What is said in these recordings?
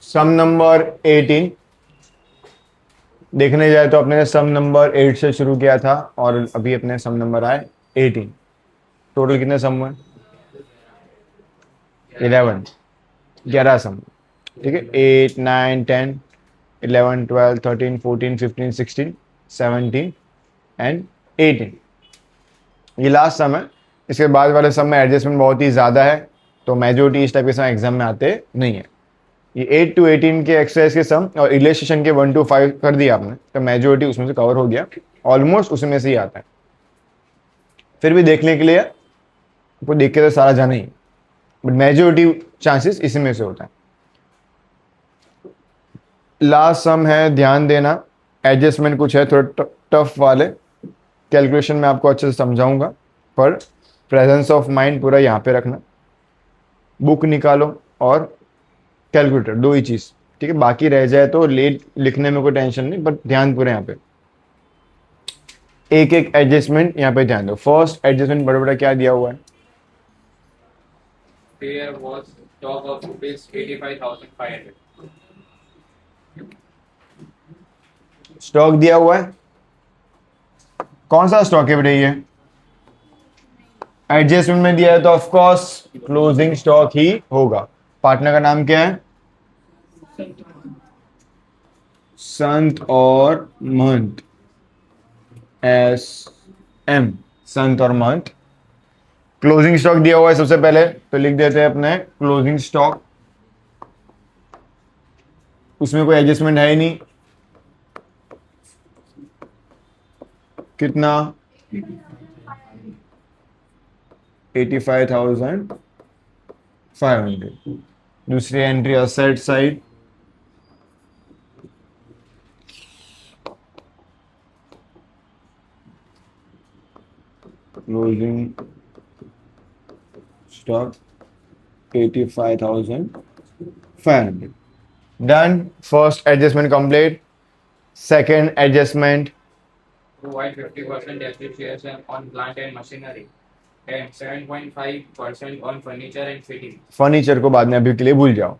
सम number 18 देखने जाए तो अपने सम नंबर 8 से शुरू किया था और अभी अपने सम नंबर आए 18। टोटल कितने सम हुए? 11 सम। ठीक है, 8 9 10 11 12 13 14 15 16 17 एंड 18। ये लास्ट सम है। इसके बाद वाले सम में एडजस्टमेंट बहुत ही ज़्यादा है, तो मेजोरिटी इस टाइप के सम एग्जाम में आते नहीं है। ये 8 to 18 के एक्सरसाइज के सम और इलेस्ट्रेशन के 1 to 5 कर दिया आपने, तो मेजोरिटी उसमें से कवर हो गया, ऑलमोस्ट उसमें से ही आता है। फिर भी देखने के लिए आपको देख के तो सारा जाना ही, बट मेजोरिटी चांसेस इसी में से होता है। लास्ट सम है, ध्यान देना, एडजस्टमेंट कुछ है थोड़ा टफ वाले, कैलकुलेशन में आपको अच्छे से समझाऊंगा, पर प्रेजेंस ऑफ माइंड पूरा यहाँ पे रखना। बुक निकालो और कैलकुलेटर, दो ही चीज, ठीक है। बाकी रह जाए तो लेट लिखने में कोई टेंशन नहीं, बट ध्यान पूरे यहाँ पे एक एक एडजस्टमेंट यहाँ पे ध्यान दो। फर्स्ट एडजस्टमेंट बड़ा बड़ा क्या दिया हुआ है? There was stock of rupees 85,500. Stock दिया हुआ है, कौन सा स्टॉक है बेटा? ये एडजस्टमेंट में दिया है तो ऑफ कोर्स क्लोजिंग स्टॉक ही होगा। पार्टनर का नाम क्या है? संत और महंत, SM, संत और महंत। क्लोजिंग स्टॉक दिया हुआ है सबसे पहले, तो लिख देते हैं अपने क्लोजिंग स्टॉक। उसमें कोई एडजस्टमेंट है ही नहीं। कितना? 85,500। दूसरी entry asset side, closing stock 85,500। Done, first adjustment complete. Second adjustment, Provide 50% depreciation on plant and machinery and 7.5% on furniture and fitting. Furniture को बाद में अभी के लिए भूल जाओ।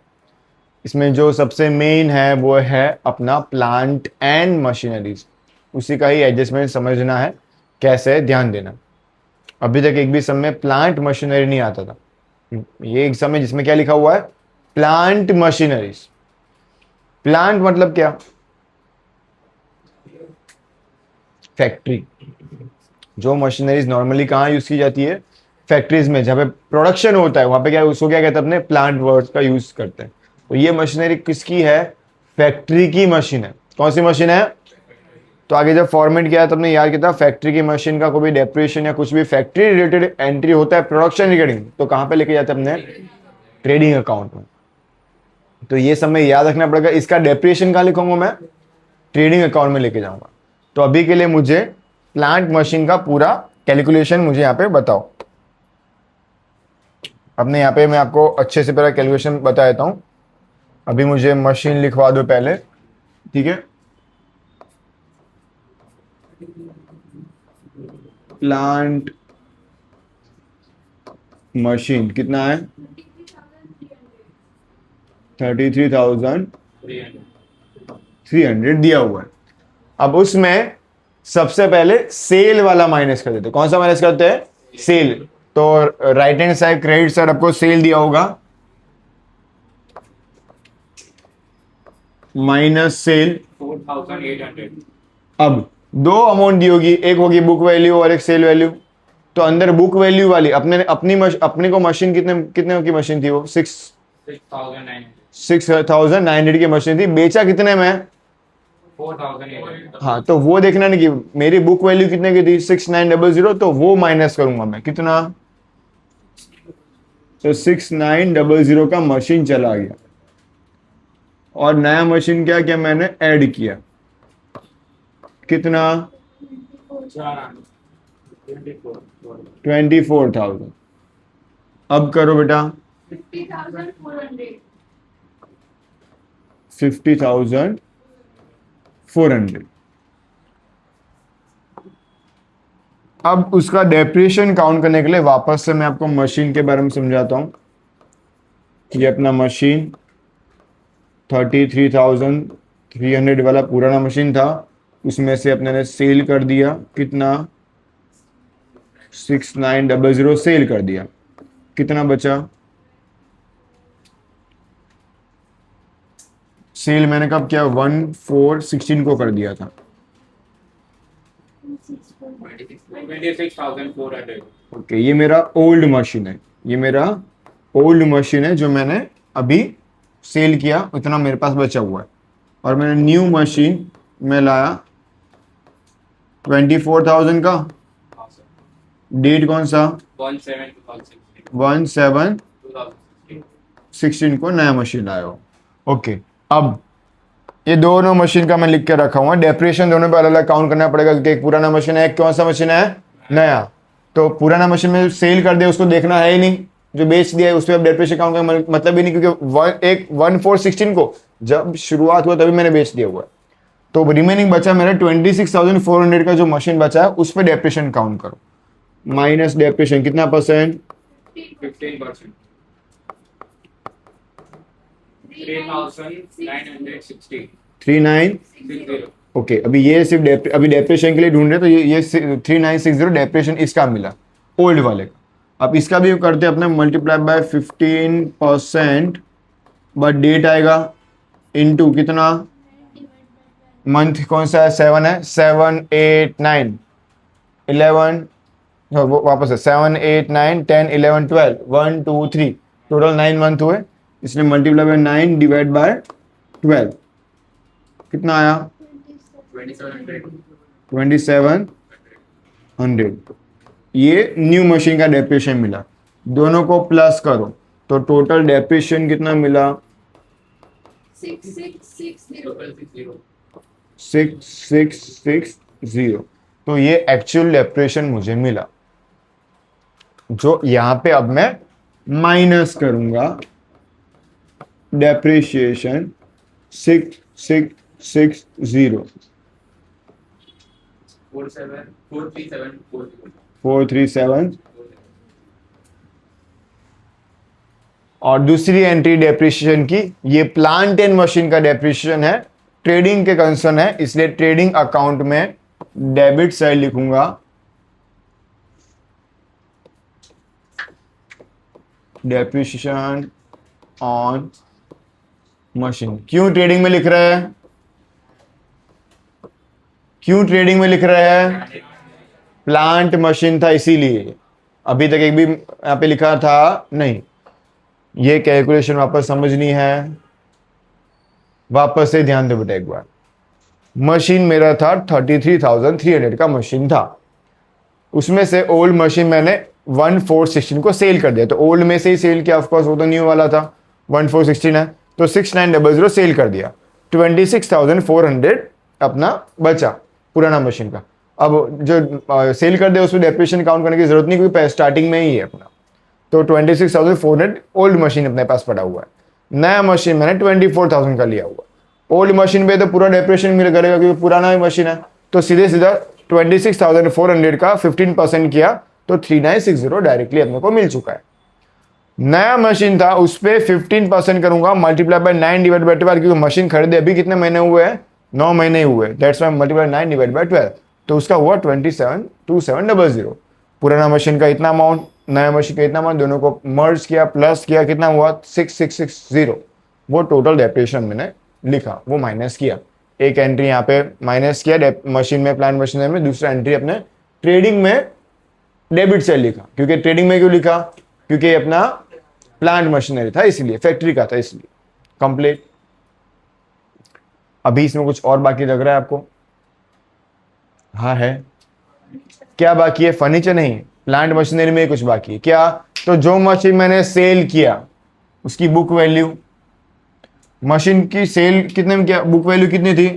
इसमें जो सबसे मेन है वो है अपना प्लांट एंड मशीनरीज, उसी का ही एडजस्टमेंट समझना है कैसे, ध्यान देना। अभी तक एक भी सम में प्लांट मशीनरी नहीं आता था, ये एक सम है जिसमें क्या लिखा हुआ है? Plant machineries. प्लांट मतलब क्या? फैक्ट्री। जो मशीनरीज नॉर्मली कहाँ यूज की जाती है? फैक्ट्रीज में, जहाँ पे प्रोडक्शन होता है वहां पे क्या उसको क्या कहते हैं? अपने प्लांट वर्ड का यूज करते हैं। तो ये मशीनरी किसकी है? फैक्ट्री की मशीन है। कौन सी मशीन है? तो आगे जब फॉर्मेट किया तो अपने याद किया था, फैक्ट्री की मशीन का कोई भी डेप्रिसिएशन या कुछ भी फैक्ट्री रिलेटेड एंट्री होता है प्रोडक्शन रिगार्डिंग, तो कहाँ पे लेके जाते हैं? अपने ट्रेडिंग अकाउंट में। तो ये सब में याद रखना पड़ेगा। इसका डेप्रिसिएशन कहाँ लिखूंगा मैं? ट्रेडिंग अकाउंट में लेके जाऊंगा। तो अभी के लिए मुझे प्लांट मशीन का पूरा कैलकुलेशन मुझे यहाँ पे बताओ। अपने यहाँ पे मैं आपको अच्छे से पहले कैलकुलेशन बता देता हूँ। अभी मुझे मशीन लिखवा दो पहले, ठीक है। प्लांट मशीन कितना है? 33,300 दिया हुआ है। अब उसमें सबसे पहले सेल वाला माइनस कर देते। कौन सा माइनस करते हैं? सेल। तो right hand side credit side आपको सेल दिया होगा, माइनस सेल 4,800. अब दो अमाउंट दी होगी, एक होगी बुक वैल्यू और एक सेल वैल्यू। तो अंदर बुक वैल्यू वाली अपनी को मशीन कितने की मशीन थी? वो 6,900. 6,900 की मशीन थी। बेचा कितने में? 4,800. हाँ, तो वो देखना नहीं कि मेरी बुक वैल्यू कितने की थी? 6,900, तो वो माइनस करूंगा मैं कितना? तो 6,900 का मशीन चला गया और नया मशीन क्या क्या मैंने ऐड किया, कितना? 24,000। अब करो बेटा 50,400। अब उसका डेप्रिसिएशन काउंट करने के लिए वापस से मैं आपको मशीन के बारे में समझाता हूं। ये अपना मशीन 33,300 वाला पुराना मशीन था, उसमें से अपने ने सेल कर दिया कितना, 6900 सेल कर दिया। कितना बचा? सेल मैंने कब किया? 1416 को कर दिया था। 26,400। ओके, ये मेरा ओल्ड मशीन है, ये मेरा ओल्ड मशीन है जो मैंने अभी सेल किया, उतना मेरे पास बचा हुआ है। और मैंने न्यू मशीन में लाया 24,000 का। हाँ सर। डेट कौन सा? 17/2016। 17/2016 को नया मशीन लाया हो। ओके, अब ये दोनों मशीन का मैं लिख के रखा हुआ, डेप्रिसिएशन दोनों पे अलग अलग काउंट करना पड़ेगा, क्योंकि एक पुराना मशीन है, एक कौन सा मशीन है? नया। तो पुराना मशीन में सेल कर दे उसको देखना है ही नहीं, जो बेच दिया है उस पर डेप्रिसिएशन काउंट करने का मतलब ही नहीं, क्योंकि एक 1416 को जब शुरुआत हुआ तभी मैंने बेच दिया हुआ है। तो रिमेनिंग बचा मेरा 26,400 का जो मशीन बचा है उस पर डेप्रिसिएशन काउंट करो। माइनस डेप्रिसिएशन कितना परसेंट? 15%। 3,960। 39। ओके, अभी ये सिर्फ अभी डेप्रिसिएशन के लिए ढूंढ रहे, तो ये 3960 डेप्रिसिएशन इसका मिला, ओल्ड वाले का। अब इसका भी करते हैं अपने, मल्टीप्लाई बाय 15%, बट डेट आएगा इनटू कितना? मंथ कौन सा है? 7 है, 7 8 9 11, वो वापस है 7 8 9 10 11 12 1 2 3, टोटल 9 मंथ हुए, इसलिए मल्टीप्लाई बाय 9 डिवाइड बाय 12 कितना आया? 2700। ये न्यू मशीन का डेप्रिसिएशन मिला, दोनों को प्लस करो तो टोटल डेप्रिसिएशन कितना मिला? 6660। तो ये एक्चुअल डेप्रिसिएशन मुझे मिला, जो यहां पे अब मैं माइनस करूंगा डेप्रिसिएशन 6660 437। और दूसरी एंट्री डेप्रिसिएशन की, ये प्लांट एंड मशीन का डेप्रिसिएशन है, ट्रेडिंग के कंसर्न है, इसलिए ट्रेडिंग अकाउंट में डेबिट साइड लिखूंगा, डेप्रिसिएशन ऑन मशीन। क्यों ट्रेडिंग में लिख रहे हैं? क्यों ट्रेडिंग में लिख रहे हैं? प्लांट मशीन था इसीलिए, अभी तक एक भी यहां पे लिखा था नहीं। ये कैलकुलेशन वापस समझनी है, वापस से ध्यान दो बेटा एक बार। मशीन मेरा था 33,300 का मशीन था, उसमें से ओल्ड मशीन मैंने 1416 को सेल कर दिया, तो ओल्ड में से ही सेल किया, ऑफकोर्स वो तो न्यू वाला था, 1416 है, तो 6900 सेल कर दिया, 26,400 अपना बचा पुराना मशीन का। अब जो सेल कर दिया उसमें डेप्रिसिएशन काउंट करने की जरूरत नहीं, क्योंकि स्टार्टिंग में ही है अपना, तो 26,400 ओल्ड मशीन अपने पास पड़ा हुआ है। नया मशीन मैंने 24,000 का लिया हुआ। ओल्ड मशीन पे तो पूरा डेप्रिसिएशन मिल करेगा, क्योंकि पुराना ही मशीन है, तो सीधे सीधा 26,400 का 15% किया तो 3960 डायरेक्टली अपने को मिल चुका है। नया मशीन था उस पर 15% करूंगा, मल्टीप्लाई बाय 9 डिवाइड बाय 12, क्योंकि मशीन खरीदे अभी कितने महीने हुए हैं? 9 महीने हुए, that's why multiply 9 divide by 12, तो उसका हुआ 27,2700। पुराना मशीन का इतना अमाउंट, नया मशीन का इतना अमाउंट, दोनों को मर्ज किया, प्लस किया, कितना हुआ? 6660। वो टोटल डेप्रिसिएशन मैंने लिखा, वो माइनस किया, एक एंट्री यहाँ पे माइनस किया मशीन में, प्लांट मशीनरी में, दूसरा एंट्री अपने ट्रेडिंग में डेबिट साइड लिखा। क्योंकि ट्रेडिंग में क्यों लिखा? क्योंकि अपना प्लांट मशीनरी था इसलिए, फैक्ट्री का था इसलिए। कंप्लीट। अभी इसमें कुछ और बाकी लग रहा है आपको? हाँ है। क्या बाकी है? फर्नीचर नहीं, प्लांट मशीनरी में कुछ बाकी है क्या? तो जो मशीन मैंने सेल किया उसकी बुक वैल्यू, मशीन की सेल कितने में किया, बुक वैल्यू कितनी थी?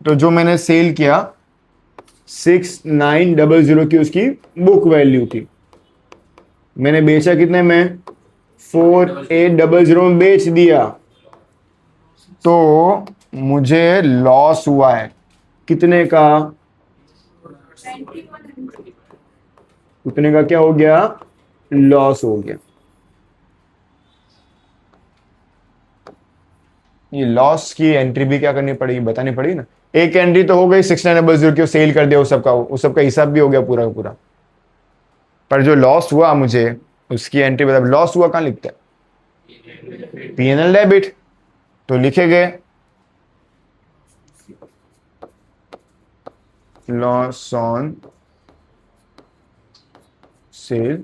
तो जो मैंने सेल किया 6900 की उसकी बुक वैल्यू थी, मैंने बेचा कितने में? 4800 में बेच दिया, तो मुझे लॉस हुआ है कितने का? कितने का क्या हो गया? लॉस हो गया। ये लॉस की एंट्री भी क्या करनी पड़ेगी, बतानी पड़ेगी ना। एक एंट्री तो हो गई 6900 की, सेल कर दिया, उस सब का हिसाब भी हो गया पूरा का पूरा। पर जो लॉस हुआ मुझे, उसकी एंट्री मतलब लॉस हुआ कहाँ लिखता है, P&L डेबिट, तो लिखेंगे loss on sale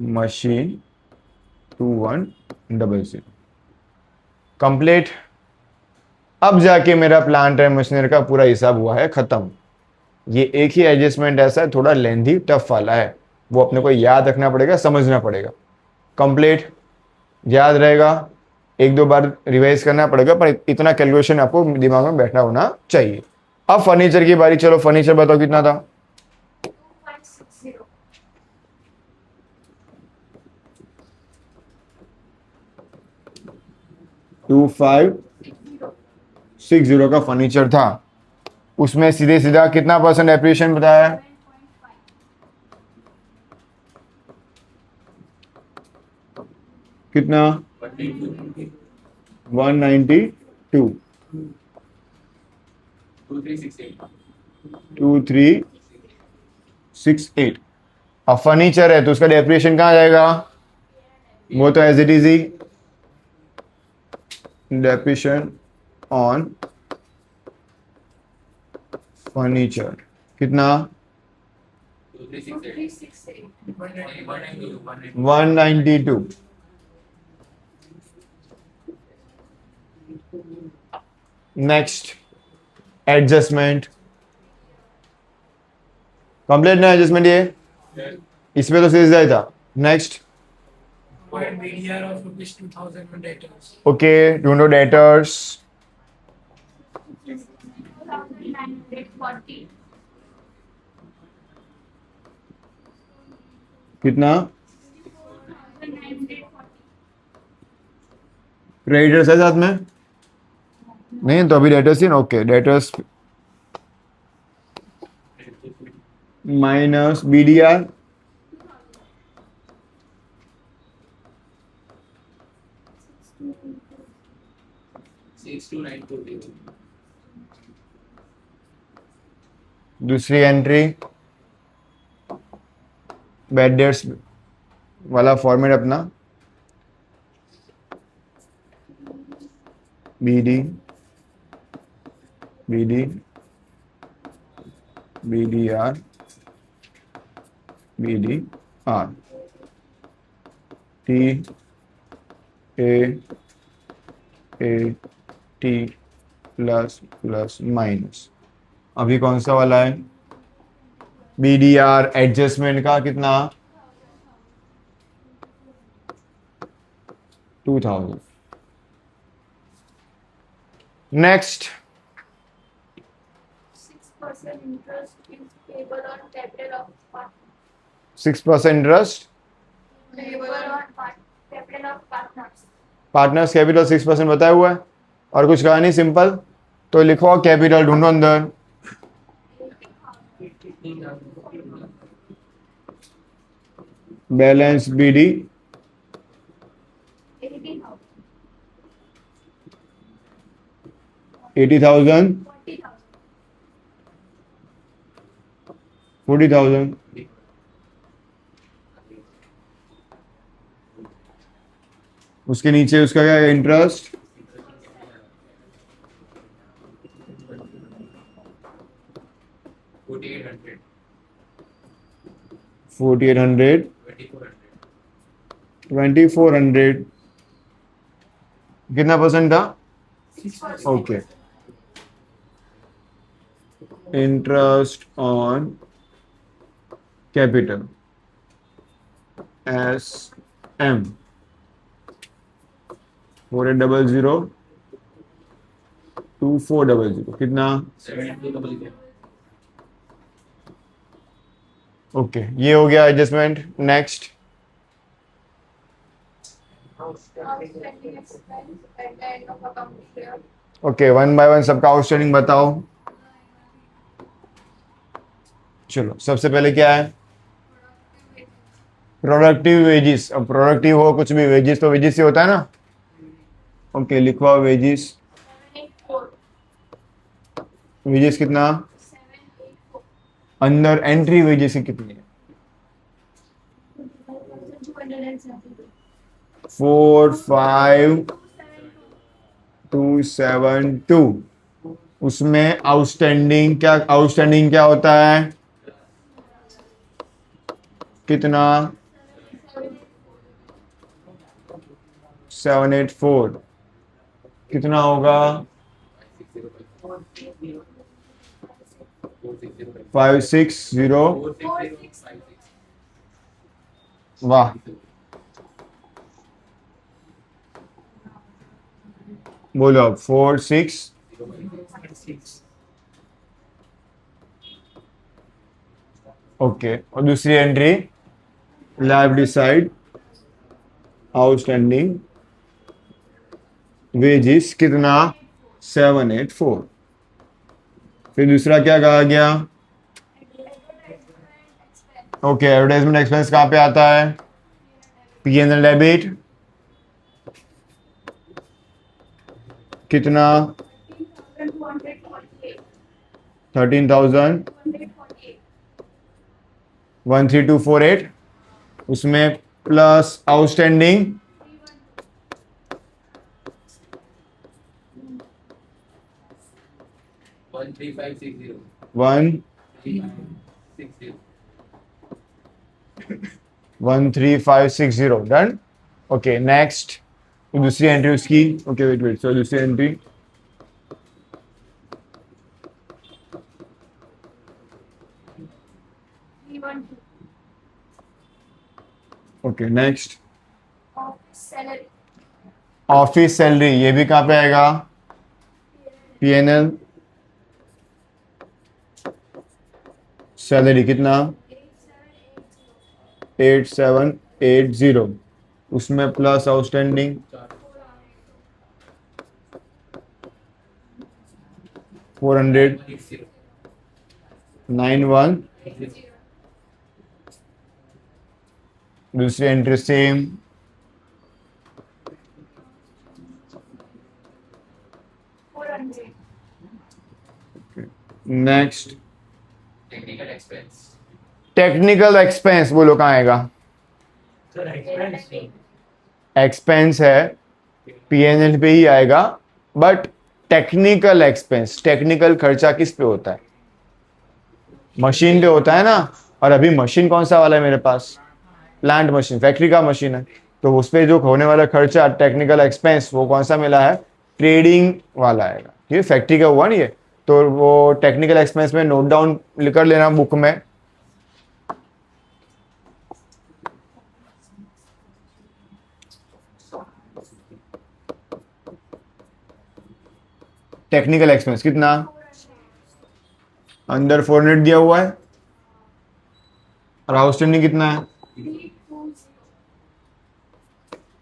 machine 2100 complete. अब जाके मेरा प्लांट एंड मशीनरी का पूरा हिसाब हुआ है खत्म। ये एक ही एडजस्टमेंट ऐसा है, थोड़ा लेंथी टफ वाला है, वो अपने को याद रखना पड़ेगा, समझना पड़ेगा। कंप्लीट, याद रहेगा, एक दो बार रिवाइज करना पड़ेगा, पर इतना कैलकुलेशन आपको दिमाग में बैठा होना चाहिए। अब फर्नीचर की बारी, चलो फर्नीचर बताओ कितना था। 2560 का फर्नीचर था। उसमें सीधे सीधा कितना परसेंट एप्रिसिएशन बताया, कितना, 192, 2368। अब फर्नीचर है तो उसका डेप्रिसिएशन कहाँ जाएगा, वो तो एज इट इज ही, डेप्रिसिएशन ऑन फर्नीचर कितना, 192। नेक्स्ट एडजस्टमेंट, कंप्लीट ना एडजस्टमेंट ये, इसमें तो सीरीज जाए था। Next, Required BDR of rupees 2000 on debtors. Okay, ढूंढो डेटर्स, 2940. कितना, 2940. क्रेडिटर्स है साथ में, नहीं तो अभी डेटर्स ही ना, ओके, डेटर्स माइनस BDR, दूसरी एंट्री बैड डेट्स वाला फॉर्मेट अपना, BD BDR T plus minus. अभी कौन सा वाला है, BDR एडजस्टमेंट का कितना, 2000। Next, 6% interest is payable on capital of partner. 6% interest, Payable on capital of partners. Partners capital 6% बताया हुआ है, और कुछ कहा नहीं, सिंपल। तो लिखो कैपिटल ढूंढो अंदर, बैलेंस BD 80,000. 80,000, 40,000. 40,000। उसके नीचे उसका क्या है, इंटरेस्ट 4800, 2400, कितना परसेंट था, 6%. Okay. Interest on capital SM 4800, 2400, कितना, ओके, ये हो गया adjustment. Next, Outstanding expense at the end of accounting year. Okay, one by one सबका आउटस्टैंडिंग बताओ। चलो, सबसे पहले क्या है, प्रोडक्टिव वेजिस। अब प्रोडक्टिव हो कुछ भी, वेजिस तो वेजिस ही होता है ना। Okay लिखवाओ wages. 784. वेजिस कितना? 784. अंदर एंट्री वेजिस कितनी है? 270. 45272। उसमें आउटस्टैंडिंग क्या होता है? कितना? 784। कितना होगा? 560। वाह, बोलो अब 46। 6. ओके, और दूसरी entry liability side outstanding wages कितना? 784। फिर दूसरा क्या कहा गया? ओके, एडवर्टाइजमेंट एक्सपेंस कहाँ पे आता है? P&L डेबिट कितना? 13,000 13248। उसमें plus outstanding 13560. 1 360. 13560। Done. Okay next, दूसरी एंट्री उसकी। ओके वेट, सो दूसरी entry okay next Salary. Office salary, ये भी कहाँ पे आएगा? P&L सैलरी कितना? 8780। उसमें प्लस आउटस्टैंडिंग 400 91। दूसरी entry same. Next Technical expense. Technical expense, बोलो कहाँ आएगा? Sir, expense. एक्सपेंस है, P&L पे ही आएगा, बट टेक्निकल एक्सपेंस, टेक्निकल खर्चा किस पे होता है? मशीन पे होता है ना। और अभी मशीन कौन सा वाला है मेरे पास? प्लांट मशीन, फैक्ट्री का मशीन है। तो उस पर जो होने वाला खर्चा टेक्निकल एक्सपेंस, वो कौन सा मिला है? ट्रेडिंग वाला आएगा। ये फैक्ट्री का हुआ नहीं है, तो वो टेक्निकल एक्सपेंस में नोट डाउन कर लेना बुक में। टेक्निकल एक्सपेंस कितना? अंदर 400 दिया हुआ है, और आउटस्टैंडिंग कितना है?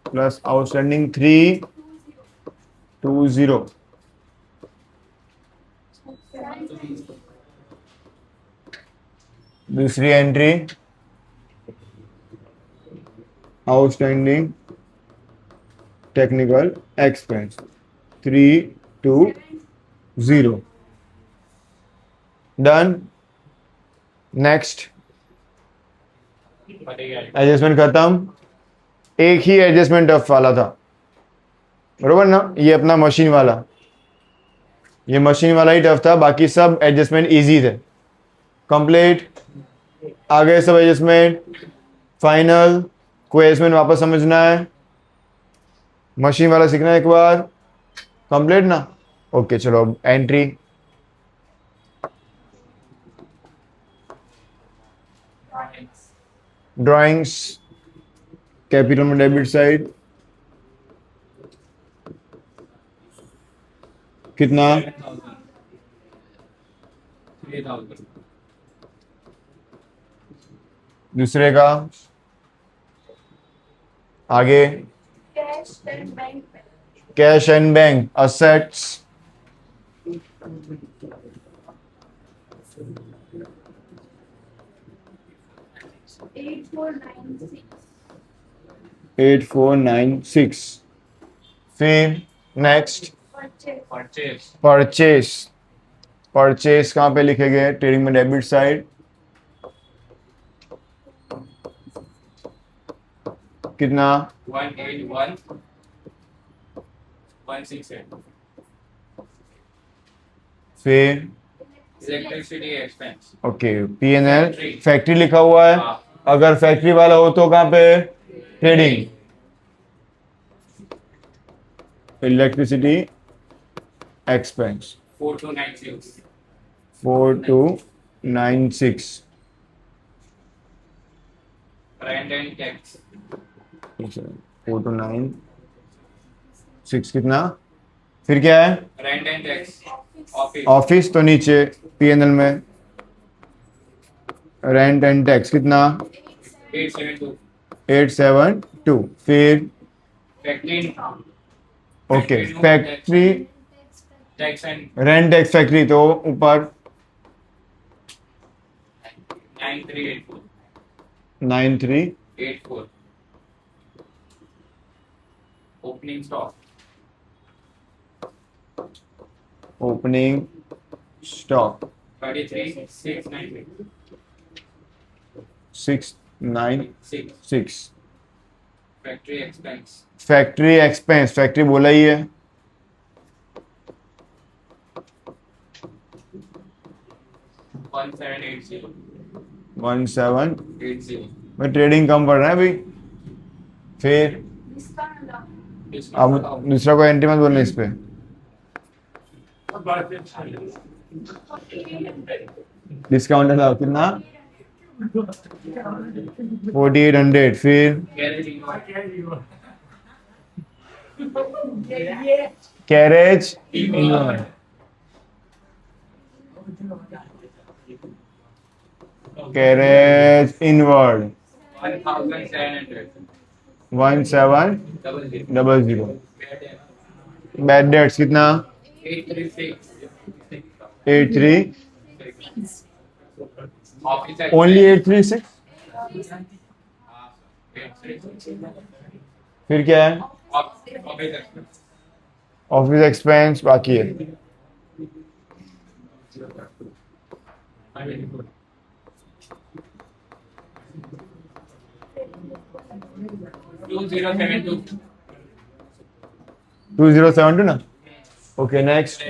Plus outstanding 320। दूसरी entry outstanding technical expense 320। Done. Next, adjustment खत्म। एक ही एडजस्टमेंट टफ वाला था, बरोबर ना? ये अपना मशीन वाला, ये मशीन वाला ही टफ था, बाकी सब एडजस्टमेंट इजी थे। कंप्लीट। आगे सब एडजस्टमेंट फाइनल। कोई एडजस्टमेंट वापस समझना है? मशीन वाला सीखना है एक बार। कंप्लीट ना? ओके चलो एंट्री ड्राइंग्स कैपिटल में डेबिट साइड कितना? 3,000. दूसरे का आगे Cash and bank balance. Cash and bank assets 8496. 8496। फिर next Purchase. Purchase purchase. Purchase कहाँ पे लिखेंगे? ट्रेडिंग में डेबिट साइड कितना? 181,168 फिर electricity expense okay P&L Factory. Factory लिखा हुआ है। हाँ। अगर फैक्ट्री वाला हो तो कहाँ पे? Trading. Electricity expense 4296 4296 rent and tax 4296 कितना? फिर क्या है? Rent and tax office office तो नीचे P&L में रेंट एंड टैक्स कितना? 872 872 फिर factory okay factory tax and rent tax factory तो ऊपर 9384 93 opening stock opening stock 33696 696 factory expense factory expense factory बोला ही है 1780 1780 में ट्रेडिंग कम पड़ रहा है भाई। फिर Discount. अब दूसरा को एंट्री मत बोलना इस पे। डिस्काउंट अलाउ कितना? 4800 फिर carriage inward carriage inward 1700 1700 bad debts कितना? 83 ओनली 836 फिर क्या है? ऑफिस एक्सपेंस बाकी है 2072 2072 ना। Okay next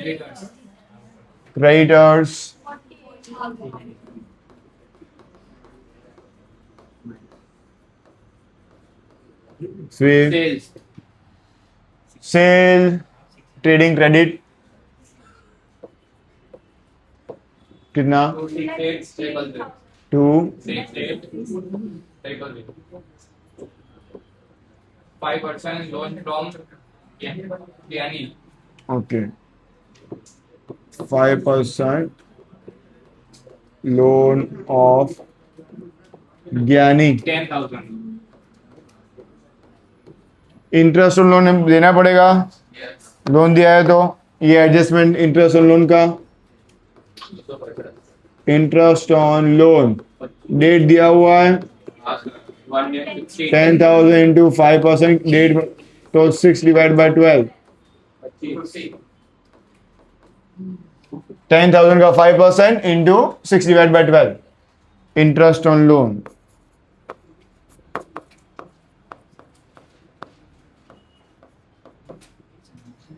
creditors 48,000. फिर सेल्स सेल ट्रेडिंग क्रेडिट कितना? 268 to 5% loan from Gianni. Okay 5% loan of Gyani 10,000. Interest on loan देना पड़ेगा। Yes. लोन दिया है तो ये एडजस्टमेंट इंटरेस्ट ऑन लोन का इंटरेस्ट ऑन लोन डेट दिया हुआ है 116. 10,000 इंटू 5% डेट तो 6 डिवाइड बाय 12 10,000 का 5% into 6 divide by 12 interest on loan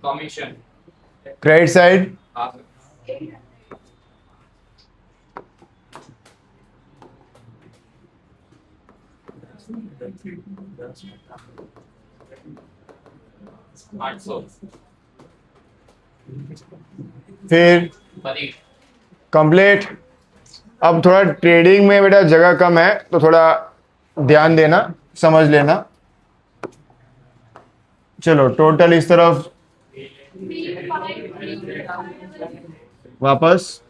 Commission. Credit side आठ सौ फिर बड़ी कंप्लीट। अब थोड़ा ट्रेडिंग में बेटा जगह कम है तो थोड़ा ध्यान देना समझ लेना। चलो टोटल इस तरफ 353,500. वापस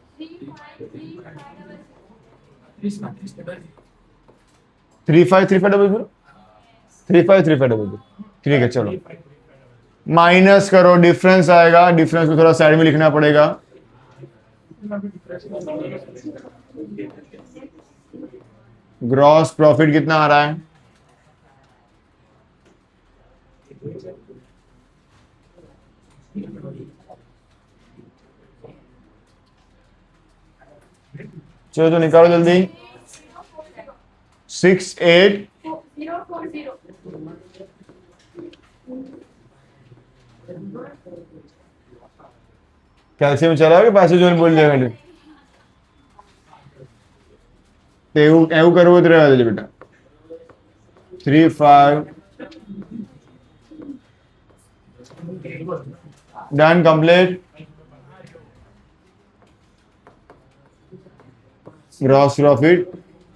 353500 353500 ठीक है। चलो माइनस करो डिफरेंस आएगा डिफरेंस को थोड़ा साइड में लिखना पड़ेगा। ग्रॉस प्रॉफिट कितना आ रहा है? चलो तो निकालो जल्दी। 68 040 कैल्शियम ચલાવો કે પાછું જોઈને બોલી દેવાનું તો એવું કરવું તો રહેવા દેજો બેટા 35 done complete gross profit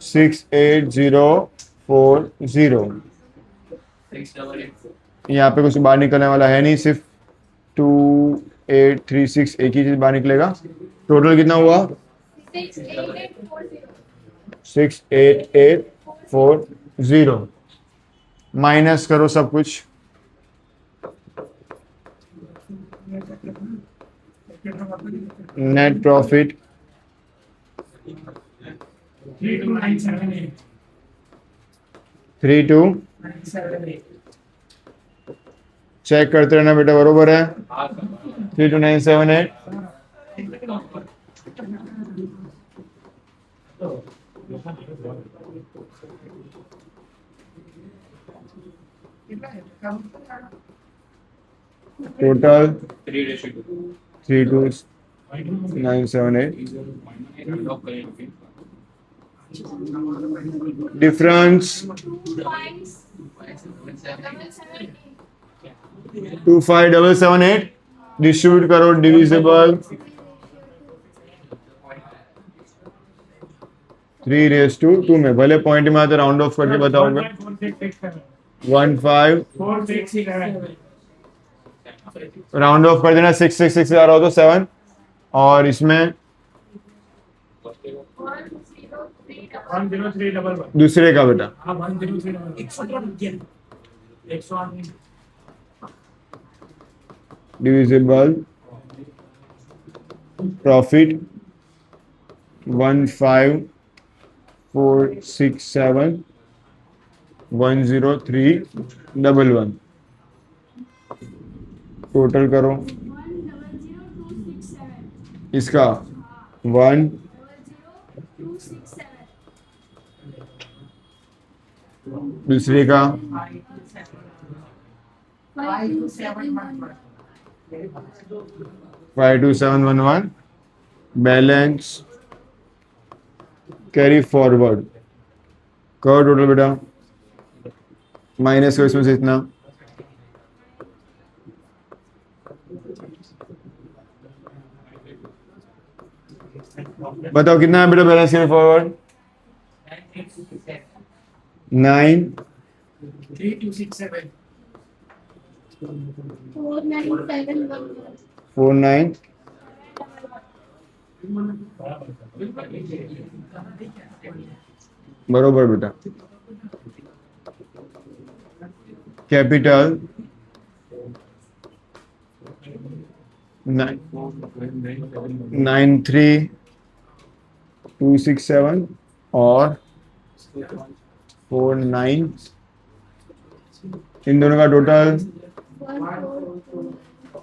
68040 688 यहाँ पे कुछ बाहर निकलने वाला है नहीं सिर्फ 2836 एक ही चीज बाहर निकलेगा टोटल कितना हुआ 68840 माइनस करो सब कुछ नेट प्रॉफिट 32978. 32 978. चेक करते रहना बेटा बरोबर है हाँ सर 32978 टोटल 32978 लॉक करेंगे डिफरेंस 25778 डिस्ट्रीब्यूट करो डिविजिबल 3:2 में भले पॉइंट में आते राउंड ऑफ करके बताओगे 15 राउंड ऑफ कर देना 666 आ रहा हो तो 7 और इसमें 10311. दूसरे का बेटा हाँ 10311. 108. डिविजिबल प्रॉफिट 15467 10311 टोटल करो 100267 इसका 1 00267 दूसरे का 52711 52711 बैलेंस कैरी फॉरवर्ड करो टोटल बेटा माइनस करो इसमें से इतना बताओ कितना है बेटा बैलेंस कैरी फॉरवर्ड 9 3267. 49711 49 बरोबर बेटा कैपिटल 93267 और 49 इन दोनों का टोटल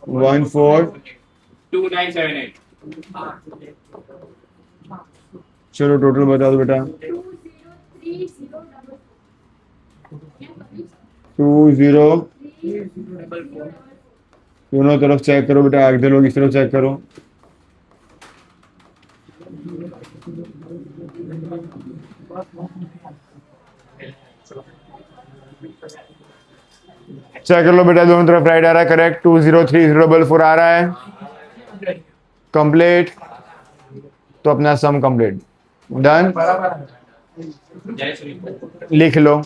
14 2978 चलो टोटल बता दो बेटा 20304 20 दोनों तरफ चेक करो बेटा आगे लोग इस तरफ चेक करो चेक कर लो बेटा दोनों तरफ राइट आ रहा है करेक्ट 203044 आ रहा है कंप्लीट तो अपना सम कंप्लीट डन बराबर है. जय श्री लिख लो